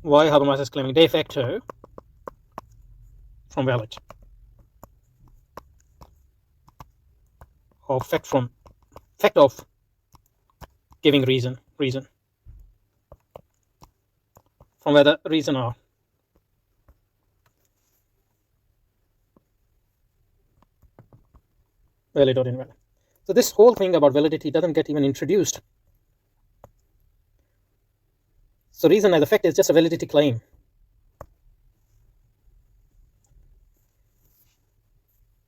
why Habermas is claiming de facto from valid, or fact of giving reason from where the reason are valid or invalid. So this whole thing about validity doesn't get even introduced. So reason as a fact is just a validity claim.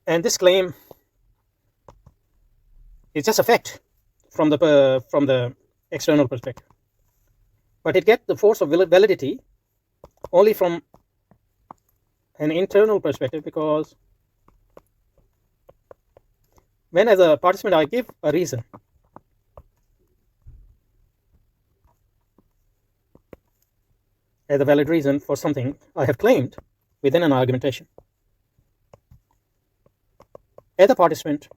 And this claim is just a fact from the external perspective. But it gets the force of validity only from an internal perspective, because when as a participant I give a reason, as a valid reason for something I have claimed within an argumentation, as a participant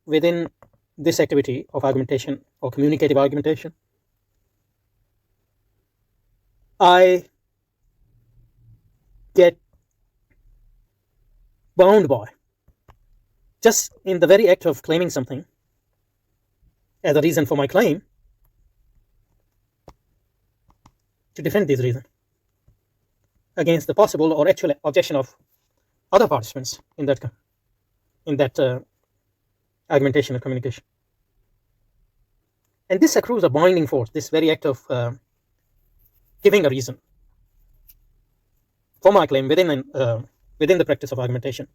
within this activity of argumentation or communicative argumentation, I get bound by, just in the very act of claiming something as a reason for my claim, to defend this reason against the possible or actual objection of other participants in that argumentation or communication. And this accrues a binding force, this very act of giving a reason for my claim within the practice of argumentation.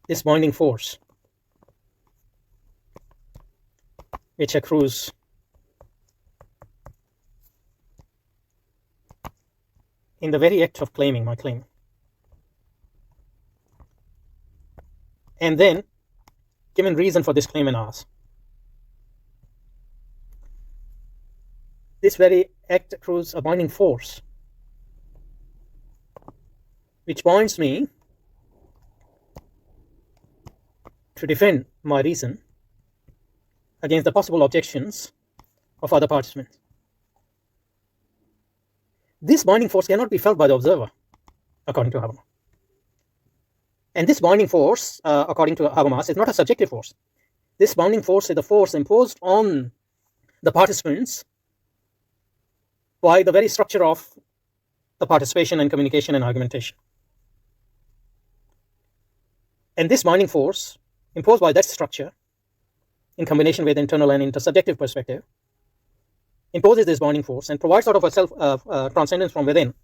This binding force, which accrues in the very act of claiming my claim, and then given reason for this claim and ours. This very act accrues a binding force which binds me to defend my reason against the possible objections of other participants. This binding force cannot be felt by the observer, according to Habermas. And this binding force, according to Habermas, is not a subjective force. This binding force is the force imposed on the participants by the very structure of the participation and communication and argumentation. And this binding force, imposed by that structure, in combination with internal and intersubjective perspective, imposes this binding force and provides sort of a self transcendence from within,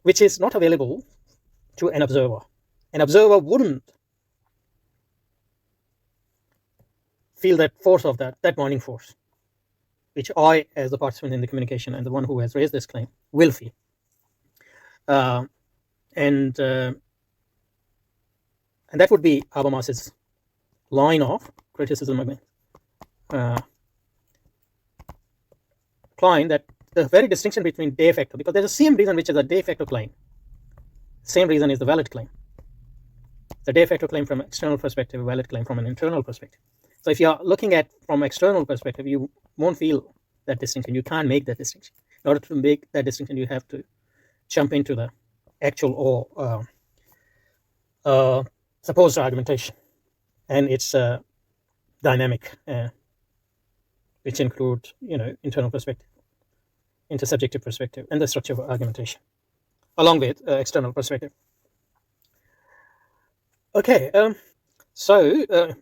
which is not available to an observer. An observer wouldn't feel that force of that binding force, which I, as the participant in the communication and the one who has raised this claim, will feel. And that would be Habermas's line of criticism against applying that the very distinction between de facto, because there's the same reason which is a de facto claim, same reason is the valid claim. The de facto claim from an external perspective, a valid claim from an internal perspective. So if you're looking at from external perspective, you won't feel that distinction. You can't make that distinction. In order to make that distinction, you have to jump into the actual or supposed argumentation and its dynamic, which include internal perspective, intersubjective perspective, and the structure of argumentation, along with external perspective. Okay, so